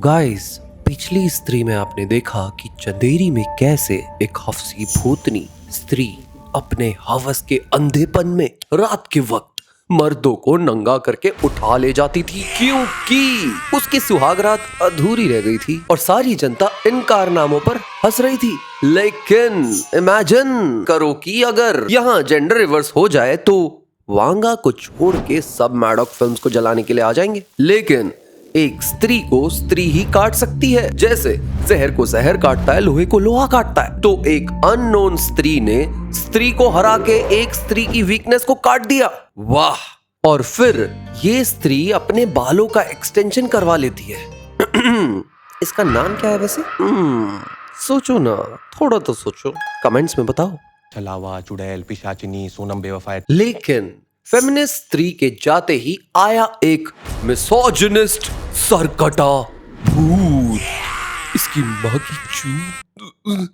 Guys, पिछली स्त्री में आपने देखा कि चंदेरी में कैसे एक हफ्सी भूतनी स्त्री अपने हवस के अंधेपन में रात के वक्त मर्दों को नंगा करके उठा ले जाती थी, क्योंकि उसकी सुहागरात अधूरी रह गई थी और सारी जनता इन कारनामों पर हंस रही थी। लेकिन इमेजिन करो कि अगर यहाँ जेंडर रिवर्स हो जाए तो वांगा को छोड़ के सब मैडॉक फिल्म्स को जलाने के लिए आ जाएंगे। लेकिन एक स्त्री को स्त्री ही काट सकती है, जैसे जहर को जहर काटता है, लोहे को लोहा काटता है। तो एक अननोन स्त्री ने स्त्री को हरा के एक स्त्री की वीकनेस को काट दिया। वाह! और फिर ये स्त्री अपने बालों का एक्सटेंशन करवा लेती है। इसका नाम क्या है वैसे? सोचो ना, थोड़ा तो सोचो, कमेंट्स में बताओ। छलावा, चुड़ैल, पिशाचिनी, सोनम बेवफा। लेकिन फेमिनिस्ट स्त्री के जाते ही आया एक मिसोजिनिस्ट सरकटा भूत। इसकी माँ की चूत!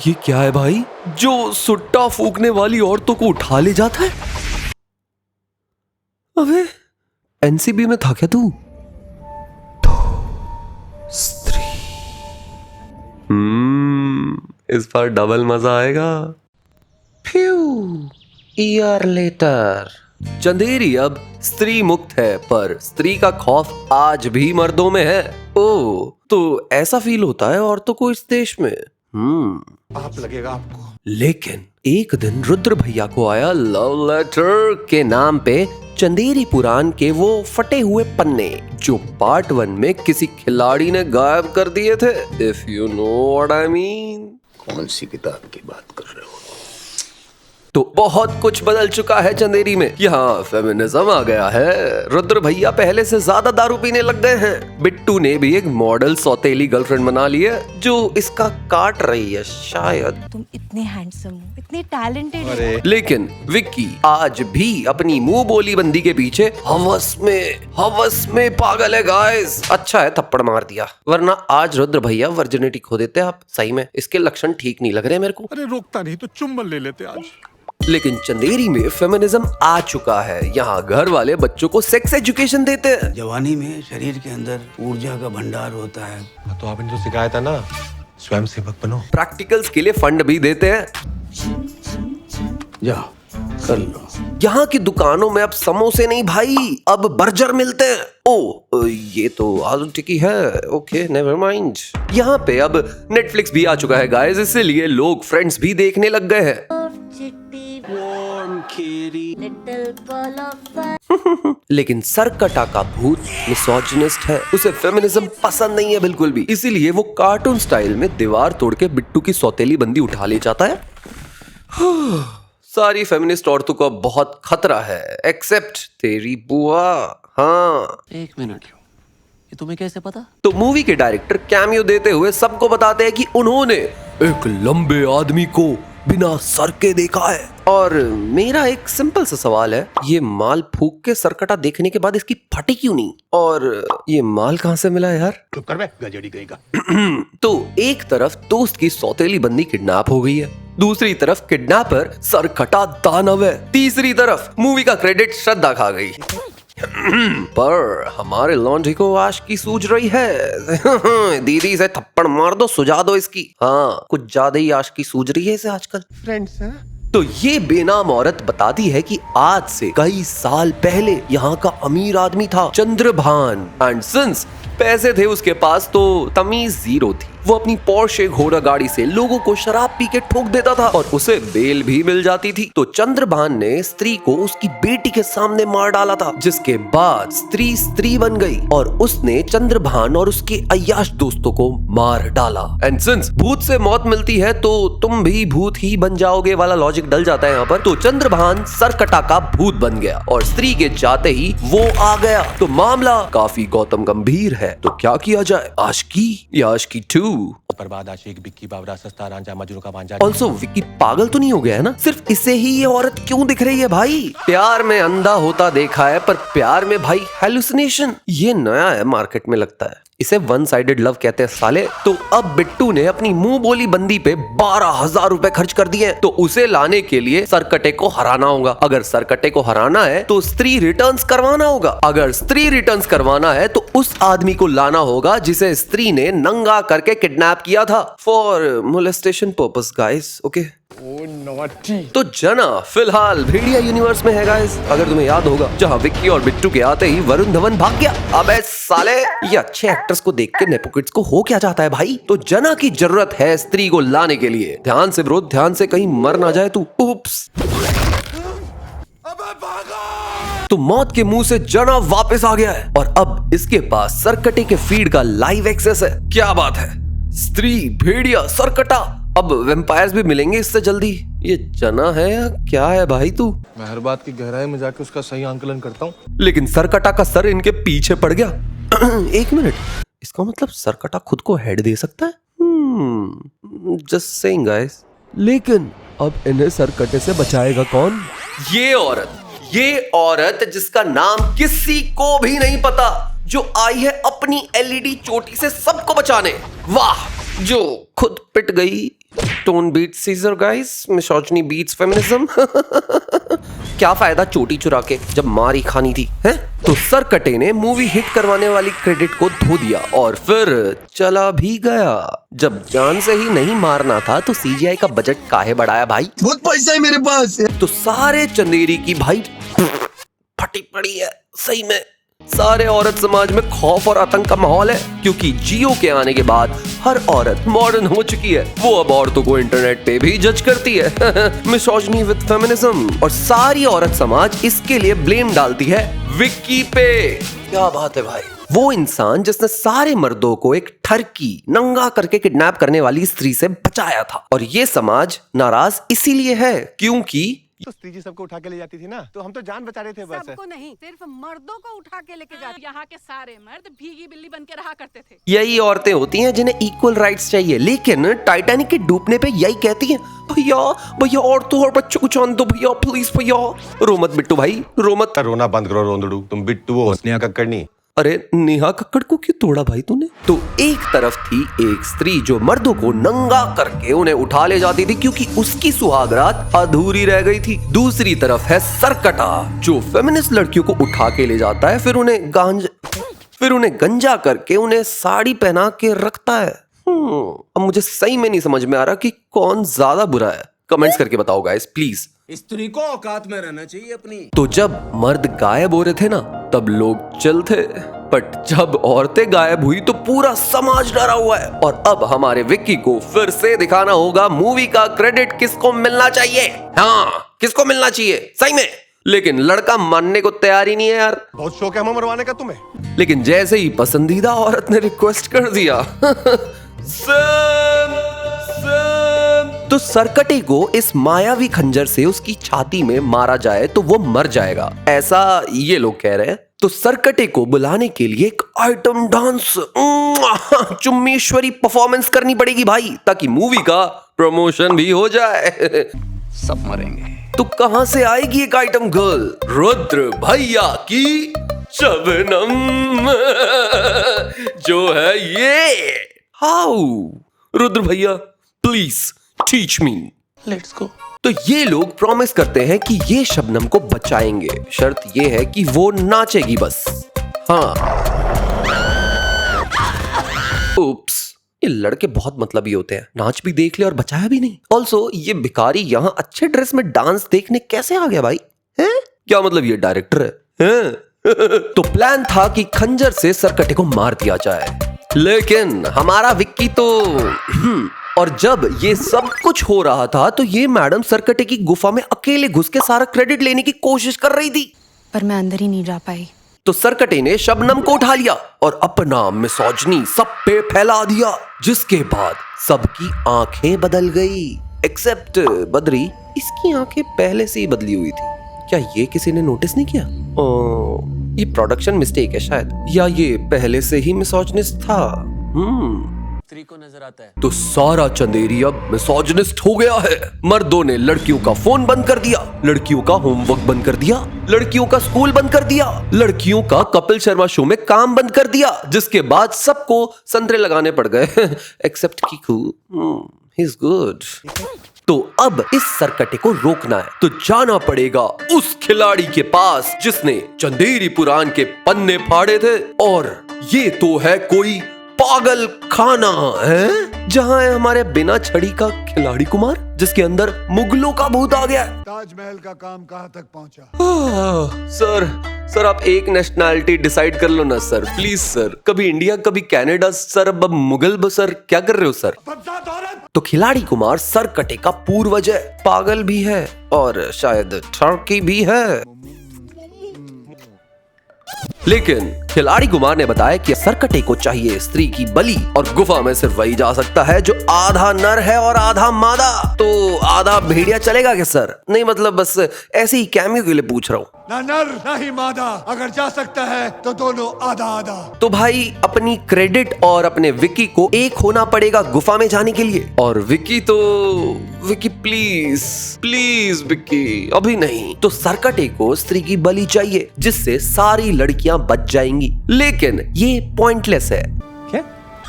ये क्या है भाई, जो सुट्टा फूकने वाली औरतों को उठा ले जाता है? अबे एनसीबी में था क्या तू? तो स्त्री। इस बार डबल मजा आएगा। Year later. चंदेरी अब स्त्री मुक्त है, पर स्त्री का खौफ आज भी मर्दों में है। ओ, तो ऐसा फील होता है औरतों को इस देश में। आप लगेगा आपको। लेकिन एक दिन रुद्र भैया को आया लव लेटर के नाम पे चंदेरी पुराण के वो फटे हुए पन्ने, जो पार्ट 1 में किसी खिलाड़ी ने गायब कर दिए थे। If you know what I mean. कौन सी किताब की बात कर रहे हो? तो बहुत कुछ बदल चुका है चंदेरी में। यहाँ फेमिनिज्म आ गया है। रुद्र भैया पहले से ज्यादा दारू पीने लग गए हैं। बिट्टू ने भी एक मॉडल सौतेली गर्लफ्रेंड बना ली है, जो इसका काट रही है शायद। तुम इतने हैंडसम हो, इतने टैलेंटेड हो। लेकिन विक्की आज भी अपनी मुंह बोली बंदी के पीछे हवस में पागल है गाइस। अच्छा है थप्पड़ मार दिया, वरना आज रुद्र भैया वर्जिनिटी खो देते आप। सही में इसके लक्षण ठीक नहीं लग रहे मेरे को। अरे रोकता नहीं तो चुम्बन ले लेते आज। लेकिन चंदेरी में फेमिनिज्म आ चुका है। यहाँ घर वाले बच्चों को सेक्स एजुकेशन देते हैं। जवानी में शरीर के अंदर ऊर्जा का भंडार होता है। तो आपने जो सिखाया था ना, स्वयं सेवक बनो। प्रैक्टिकल्स के लिए फंड भी देते हैं। जाओ कर लो। यहाँ की दुकानों में अब समोसे नहीं भाई, अब बर्गर मिलते हैं। ओ, ये तो आलू टिक्की है। Okay, never mind. यहाँ पे अब नेटफ्लिक्स भी आ चुका है गाइस, इसीलिए लोग फ्रेंड्स भी देखने लग गए हैं। लेकिन सरकटा का भूत मिसोजिनिस्ट है, उसे फेमिनिज्म पसंद नहीं है बिल्कुल भी। इसीलिए वो कार्टून स्टाइल में दीवार तोड़ के बिट्टू की सौतेली बंदी उठा ले जाता है। सारी फेमिनिस्ट औरतों का बहुत खतरा है, एक्सेप्ट तेरी बुआ। हाँ, एक मिनट, ये तुम्हें कैसे पता? तो मूवी के डायरेक्टर कैमियो देते हुए सबको बताते हैं कि उन्होंने एक लंबे आदमी को बिना सर के देखा है। और मेरा एक सिंपल सा सवाल है, ये माल फूक के सरकटा देखने के बाद इसकी फटी क्यों नहीं? और ये माल कहाँ से मिला यार? चुप कर बे, गजेड़ी कहेगा। तो एक तरफ दोस्त की सौतेली बंदी किडनैप हो गई है, दूसरी तरफ किडनैपर सरकटा दानव है, तीसरी तरफ मूवी का क्रेडिट श्रद्धा खा गई। पर हमारे लॉन्ड्री को आशिकी सूझ रही है। दीदी से थप्पड़ मार दो, सुझा दो इसकी। हाँ, कुछ ज्यादा ही आशिकी सूझ रही है इसे आजकल। फ्रेंड्स हैं? तो ये बेनाम औरत बताती है कि आज से कई साल पहले यहाँ का अमीर आदमी था चंद्रभान, एंड सिंस पैसे थे उसके पास तो तमीज जीरो थी। वो अपनी पोर्शे घोड़ा गाड़ी से लोगों को शराब पी के ठोक देता था और उसे बेल भी मिल जाती थी। तो चंद्रभान ने स्त्री को उसकी बेटी के सामने मार डाला था, जिसके बाद स्त्री बन गई और उसने चंद्रभान और उसके अय्याश दोस्तों को मार डाला। एंड सिंस भूत से मौत मिलती है तो तुम भी भूत ही बन जाओगे वाला लॉजिक डल जाता है यहाँ पर। तो चंद्रभान सरकटा का भूत बन गया और स्त्री के जाते ही वो आ गया। तो मामला काफी गौतम गंभीर है। तो क्या किया जाए, आशिकी या आशिकी 2? बर्बाद आशिक, बिक्की, बावरा, सस्ता, रांझा, मजनू का भांजा। ऑल्सो विक्की पागल तो नहीं हो गया है ना? सिर्फ इसे ही ये औरत क्यों दिख रही है भाई? प्यार में अंधा होता देखा है, पर प्यार में भाई हेलुसिनेशन, ये नया है मार्केट में लगता है। इसे वन साइडेड लव कहते हैं साले। तो अब बिट्टू ने अपनी मुंह बोली बंदी पे 12,000 रुपए खर्च कर दिए। तो उसे लाने के लिए सरकटे को हराना होगा। अगर सरकटे को हराना है तो स्त्री रिटर्न्स करवाना होगा। अगर स्त्री रिटर्न्स करवाना है तो उस आदमी को लाना होगा जिसे स्त्री ने नंगा करके किडनैप किया था for molestation purpose guys. Okay तो जना फिलहाल भेड़िया यूनिवर्स में है गाइस। अगर तुम्हें याद होगा जहां विक्की और बिट्टू के आते ही वरुण धवन भाग गया। अबे साले ये अच्छे एक्टर्स को देख के नेपोकिड्स को हो क्या जाता है भाई। तो जना की जरूरत है स्त्री को लाने के लिए। ध्यान से ब्रो, ध्यान से, कहीं मर ना जाए तू। उप्स। तो मौत के मुंह से जना वापस आ गया है और अब इसके पास सरकटे के फीड का लाइव एक्सेस है। क्या बात है, स्त्री, भेड़िया, सरकटा, अब वेम्पायर्स भी मिलेंगे इससे जल्दी। ये जना है या क्या है भाई तू? मैं हर बात की गहराई में जाके उसका सही आंकलन करता हूँ। लेकिन सरकटा का सर इनके पीछे पड़ गया। एक मिनट, इसका मतलब सरकटा खुद को हेड दे सकता है? Just saying guys. लेकिन अब इन्हें सरकटे से बचाएगा कौन? ये औरत जिसका नाम किसी को भी नहीं पता, जो आई है अपनी एलईडी चोटी से सबको बचाने। वाह, जो खुद पिट गई। Tone beat Caesar guys, misogyny beats feminism. क्या फायदा चोटी चुरा के जब मार ही खानी थी, हैं? तो सरकटे ने मूवी हिट करवाने वाली क्रेडिट को धो दिया और फिर चला भी गया। जब जान से ही नहीं मारना था तो सीजीआई का बजट काहे बढ़ाया भाई? बहुत पैसा है मेरे पास। तो सारे चंदेरी की भाई फटी पड़ी है सही में। सारे औरत समाज में खौफ और आतंक का माहौल है क्योंकि जियो के आने के बाद हर औरत मॉडर्न हो चुकी है। वो अब औरतों को इंटरनेट पे भी जज करती है। Misogyny with feminism. और सारी औरत समाज इसके लिए ब्लेम डालती है विक्की पे। क्या बात है भाई। वो इंसान जिसने सारे मर्दों को एक ठरकी नंगा करके किडनैप करने वाली स्त्री से बचाया था। और ये समाज नाराज इसीलिए है क्योंकि तो स्त्री जी सबको उठा के ले जाती थी ना, तो हम तो जान बचा रहे थे बस। सबको नहीं, सिर्फ मर्दों को उठा के लेके जाते। यहाँ के सारे मर्द भीगी बिल्ली बन के रहा करते थे। यही औरतें होती हैं जिन्हें इक्वल राइट्स चाहिए, लेकिन टाइटैनिक के डूबने पे यही कहती हैं, भैया भैया औरतों और बच्चों को जान दो भैया, प्लीज भैया। रो मत बिट्टू भाई, रो मत। रोना बंद करो रोंदड़ू, तुम बिट्टू हो, स्नेहा कक्कड़ नहीं। अरे नेहा कक्कड़ को क्यों तोड़ा भाई तूने? तो एक तरफ थी एक स्त्री जो मर्दों को नंगा करके उन्हें उठा ले जाती थी क्योंकि उसकी सुहागरात अधूरी रह गई थी। दूसरी तरफ है सरकटा जो फेमिनिस्ट लड़कियों को उठा के ले जाता है, फिर उन्हें गंजा करके उन्हें साड़ी पहना के रखता है। अब मुझे सही में नहीं समझ में आ रहा कि कौन ज्यादा बुरा है। कमेंट्स करके बताओ गाइस प्लीज। स्त्री को औकात में रहना चाहिए अपनी। तो जब मर्द गायब हो रहे थे ना तब लोग चल थे, बट जब औरतें गायब हुई तो पूरा समाज डरा हुआ है। और अब हमारे विक्की को फिर से दिखाना होगा मूवी का क्रेडिट किसको मिलना चाहिए। हाँ, किसको मिलना चाहिए सही में। लेकिन लड़का मानने को तैयार ही नहीं है यार। बहुत शौक है हमें मरवाने का तुम्हें। लेकिन जैसे ही पसंदीदा औरत ने रिक्वेस्ट कर दिया तो सरकटे को इस मायावी खंजर से उसकी छाती में मारा जाए तो वो मर जाएगा, ऐसा ये लोग कह रहे हैं। तो सरकटे को बुलाने के लिए एक आइटम डांस चुम्मीश्वरी परफॉर्मेंस करनी पड़ेगी भाई, ताकि मूवी का प्रमोशन भी हो जाए। सब मरेंगे। तो कहां से आएगी एक आइटम गर्ल? रुद्र भैया की शबनम जो है ये। हाउ रुद्र भैया please teach me. Let's go. तो ये लोग प्रॉमिस करते हैं कि ये शबनम को बचाएंगे, शर्त ये है कि वो नाचेगी बस। हाँ, उप्स, ये लड़के बहुत मतलबी होते हैं, नाच भी देख ले और बचाया भी नहीं। ऑल्सो ये भिखारी यहाँ अच्छे ड्रेस में डांस देखने कैसे आ गया भाई? हैं? क्या मतलब ये डायरेक्टर है? तो प्लान था कि खंजर से सरकटे को मार दिया जाए, लेकिन हमारा विक्की तो और जब ये सब कुछ हो रहा था तो ये मैडम सरकटे की गुफा में अकेले घुस के सारा क्रेडिट लेने की कोशिश कर रही थी, पर मैं अंदर ही नहीं जा पाई। तो सरकटे ने शबनम को उठा लिया और अपना मिसोजिनी सब पे फैला दिया, जिसके बाद सबकी आंखें बदल गई एक्सेप्ट बद्री। इसकी आंखें पहले से ही बदली हुई थी, क्या ये किसी ने नोटिस नहीं किया? ये प्रोडक्शन मिस्टेक है शायद, या ये पहले से ही मिसोजिनिस्ट था। स्त्री को नजर आता है। तो सारा चंदेरी अब मिसोजिनिस्ट हो गया है। मर्दों ने लड़कियों का फोन बंद कर दिया, लड़कियों का होमवर्क बंद कर दिया, लड़कियों का स्कूल बंद कर दिया, लड़कियों का कपिल शर्मा शो में काम बंद कर दिया, जिसके बाद सबको संतरे लगाने पड़ गए except Kiku, he is good. तो अब इस सरकटे को रोकना है तो जाना पड़ेगा उस खिलाड़ी के पास जिसने चंदेरी पुराण के पन्ने फाड़े थे। और ये तो है कोई पागल खाना है जहां है हमारे बिना छड़ी का खिलाड़ी कुमार, जिसके अंदर मुगलों का भूत आ गया। ताजमहल का काम कहाँ तक पहुँचा? सर आप एक नेशनैलिटी डिसाइड कर लो ना सर, प्लीज सर। कभी इंडिया कभी कनाडा सर, अब मुगल सर, क्या कर रहे हो सर? तो खिलाड़ी कुमार सरकटे का पूर्वज है, पागल भी है और शायद ठरकी भी है। लेकिन खिलाड़ी कुमार ने बताया कि सरकटे को चाहिए स्त्री की बलि और गुफा में सिर्फ वही जा सकता है जो आधा नर है और आधा मादा। तो आधा भेड़िया चलेगा क्या सर? नहीं मतलब बस ऐसे ही कैमियो के लिए पूछ रहा हूँ। ना नर ना ही मादा, अगर जा सकता है तो दोनों आधा आधा। तो भाई अपनी क्रेडिट और अपने विकी को एक होना पड़ेगा गुफा में जाने के लिए। और विकी प्लीज प्लीज विकी अभी नहीं। तो सरकटे को स्त्री की बलि चाहिए जिससे सारी लड़कियां बच जाएंगी, लेकिन ये पॉइंटलेस है। क्या?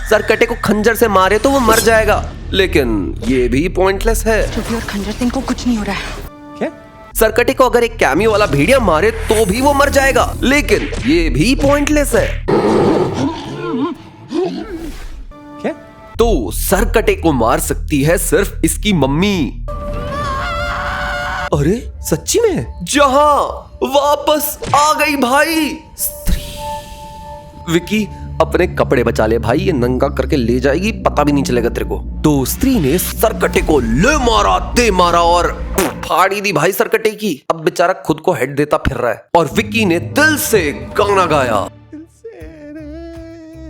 सरकटे को खंजर से मारे तो वो मर जाएगा, लेकिन ये भी पॉइंटलेस है। चुपी और खंजर से इनको कुछ नहीं हो रहा है। क्या? सरकटे को अगर एक कैमियो वाला भेड़िया मारे तो भी वो मर जाएगा, लेकिन ये भी पॉइंटलेस है। क्या? तो सरकटे को मार सकती है सिर्फ इसकी मम्मी। अरे सच्ची में जहां वापस आ गई भाई स्त्री। विकी अपने कपड़े बचा ले भाई, ये नंगा करके ले जाएगी, पता भी नहीं चलेगा तेरे को। तो स्त्री ने सरकटे को ले मारा दे मारा और फाड़ी दी भाई सरकटे की। अब बेचारा खुद को हेड देता फिर रहा है। और विकी ने दिल से गाना गाया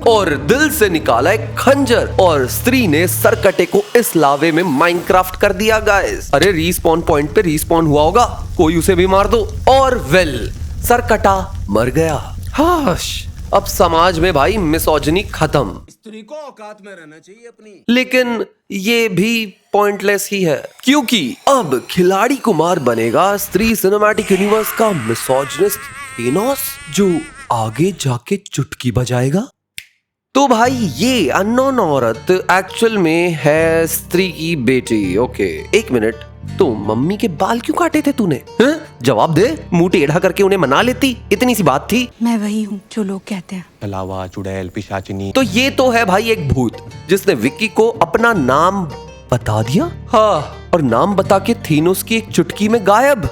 और दिल से निकाला एक खंजर और स्त्री ने सरकटे को इस लावे में माइनक्राफ्ट कर दिया गाइस। अरे रीस्पॉन पॉइंट पे रीस्पॉन हुआ होगा, कोई उसे भी मार दो और वेल सरकटा मर गया। हाश, अब समाज में भाई मिसोजिनी खत्म। स्त्री को औकात में रहना चाहिए अपनी। लेकिन ये भी पॉइंटलेस ही है क्योंकि अब खिलाड़ी कुमार बनेगा स्त्री सिनेमैटिक यूनिवर्स का मिसोजिनिस्ट थेनोस जो आगे जाके चुटकी बजाएगा। तो भाई ये अननोन औरत एक्चुअल में है स्त्री की बेटी। ओके एक मिनट, तो मम्मी के बाल क्यों काटे थे तूने? जवाब दे, मुंह टेढ़ा करके उन्हें मना लेती, इतनी सी बात थी। मैं वही हूँ जो लोग कहते हैं। अलावा चुड़ैल पिशाचिनी। तो ये तो है भाई एक भूत जिसने विक्की को अपना नाम बता दिया। हाँ, और नाम बता के थीनोस की एक चुटकी में गायब।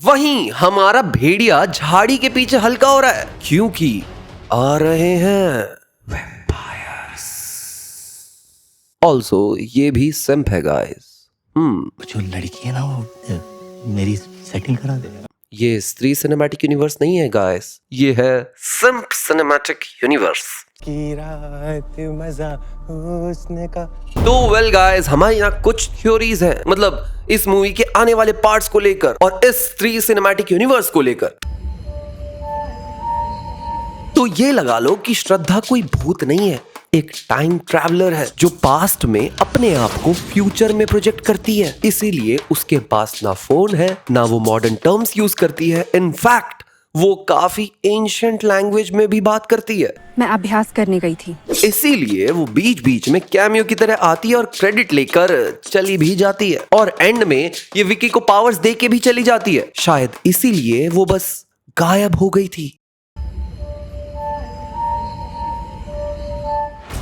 वहीं हमारा भेड़िया झाड़ी के पीछे हल्का हो रहा है क्योंकि आ रहे हैं वैम्पायर्स। ऑल्सो ये भी सिंप है गाइस। जो लड़की है ना वो मेरी सेटिंग करा दे। ये स्त्री सिनेमैटिक यूनिवर्स नहीं है गाइस, ये है सिंप सिनेमैटिक यूनिवर्स। की रात मजा उसने का। तो वेल गाइस, हमारी यहाँ कुछ थ्योरीज हैं, मतलब इस मूवी के आने वाले पार्ट्स को लेकर और इस स्त्री सिनेमैटिक यूनिवर्स को लेकर। तो ये लगा लो कि श्रद्धा कोई भूत नहीं है, एक टाइम ट्रैवलर है जो पास्ट में अपने आप को फ्यूचर में प्रोजेक्ट करती है। इसीलिए उसके पास ना फोन है ना वो मॉडर्न टर्म्स यूज करती है। इनफैक्ट वो काफी एंशिएंट लैंग्वेज में भी बात करती है। मैं अभ्यास करने गई थी। इसीलिए वो बीच बीच में कैमियो की तरह आती है और क्रेडिट लेकर चली भी जाती है और एंड में ये विकी को पावर्स दे के भी चली जाती है। शायद इसीलिए वो बस गायब हो गई थी।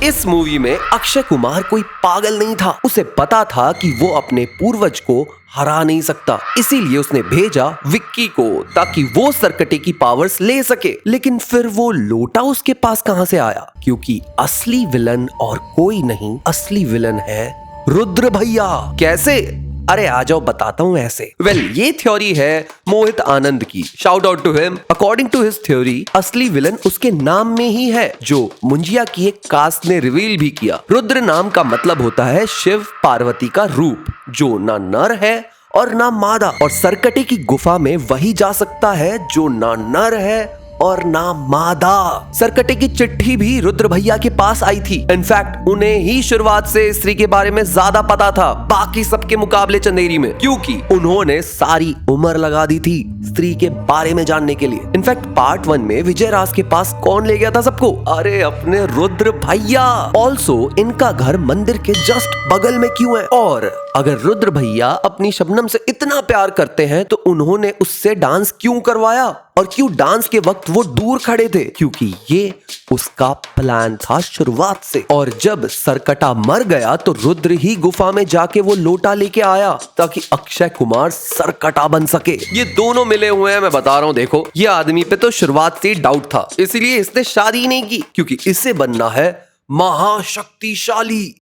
इस मूवी में अक्षय कुमार कोई पागल नहीं था, उसे पता था कि वो अपने पूर्वज को हरा नहीं सकता, इसीलिए उसने भेजा विक्की को ताकि वो सरकटे की पावर्स ले सके। लेकिन फिर वो लोटा उसके पास कहां से आया? क्योंकि असली विलन और कोई नहीं, असली विलन है रुद्र भैया। कैसे? अरे आ जाओ बताता हूँ ऐसे। वेल, ये थ्योरी है मोहित आनंद की, shout out to him. According to his theory असली विलन उसके नाम में ही है, जो मुंजिया की एक कास्ट ने रिवील भी किया। रुद्र नाम का मतलब होता है शिव पार्वती का रूप, जो ना नर है और ना मादा, और सरकटे की गुफा में वही जा सकता है जो ना नर है और ना मादा। सरकटे की चिट्ठी भी रुद्र भैया के पास आई थी। इनफैक्ट उन्हें ही शुरुआत से स्त्री के बारे में ज्यादा पता था बाकी सबके मुकाबले चंदेरी में, क्योंकि उन्होंने सारी उम्र लगा दी थी स्त्री के बारे में जानने के लिए। इनफैक्ट पार्ट 1 में विजय राज के पास कौन ले गया था सबको? अरे अपने रुद्र भैया। ऑल्सो इनका घर मंदिर के जस्ट बगल में क्यों है? और अगर रुद्र भैया अपनी शबनम से इतना प्यार करते हैं तो उन्होंने उससे डांस क्यों करवाया? और क्यों डांस के वक्त वो दूर खड़े थे? क्योंकि ये उसका प्लान था शुरुआत से। और जब सरकटा मर गया तो रुद्र ही गुफा में जाके वो लोटा लेके आया ताकि अक्षय कुमार सरकटा बन सके। ये दोनों मिले हुए हैं, मैं बता रहा हूँ। देखो, ये आदमी पे तो शुरुआत से डाउट था, इसलिए इसने शादी नहीं की, क्योंकि इसे बनना है महाशक्तिशाली।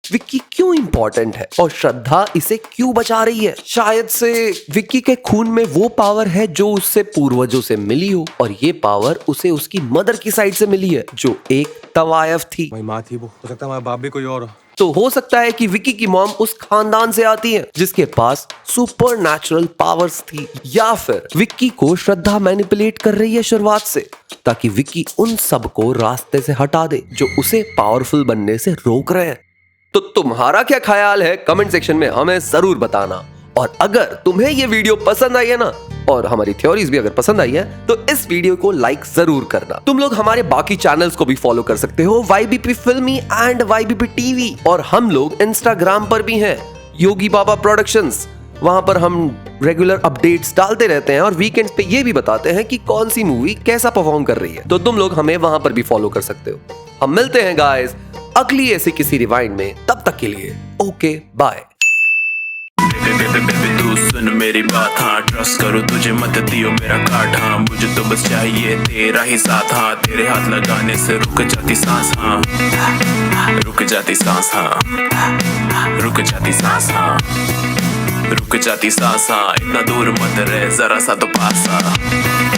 विक्की क्यों इंपॉर्टेंट है और श्रद्धा इसे क्यों बचा रही है? शायद से विक्की के खून में वो पावर है जो उससे पूर्वजों से मिली हो, और ये पावर उसे उसकी मदर की साइड से मिली है जो एक तवायफ थी। मेरी माँ थी वो, हो सकता है हमारा बाप भी कोई और हो। तो हो सकता है कि विक्की की मॉम उस खानदान से आती है जिसके पास सुपर नेचुरल पावर्स थी, या फिर विक्की को श्रद्धा मैनिपुलेट कर रही है शुरुआत से ताकि विक्की उन सब को रास्ते से हटा दे जो उसे पावरफुल बनने से रोक रहे हैं। तो तुम्हारा क्या ख्याल है कमेंट सेक्शन में हमें जरूर बताना। और अगर तुम्हें ये वीडियो पसंद आई है ना, और हमारी थ्योरीज भी अगर पसंद आई है, तो इस वीडियो को लाइक जरूर करना। तुम लोग हमारे बाकी चैनल्स को भी फॉलो कर सकते हो, YBP फिल्मी एंड YBP टीवी। और हम लोग इंस्टाग्राम पर भी हैं, योगी बाबा प्रोडक्शंस। वहां पर हम रेगुलर अपडेट्स डालते रहते हैं और वीकेंड्स पे ये भी बताते हैं कि कौन सी मूवी कैसा परफॉर्म कर रही है। तो तुम लोग हमें वहां पर भी फॉलो कर सकते हो। हम मिलते हैं गाइस अगली ऐसी किसी रिवाइंड में, तब तक के लिए ओके बाय। तू सुन मेरी बात, हाँ ट्रस्ट करो तुझे, मत दियो मेरा काट, हाँ मुझे तो बस चाहिए तेरा ही साथ, हाँ तेरे हाथ लगाने से रुक जाती सांस, हाँ रुक जाती सांस, हाँ रुक जाती सांस, हाँ रुक जाती सांस, हाँ इतना दूर मत रहे, जरा सा तो पास आ।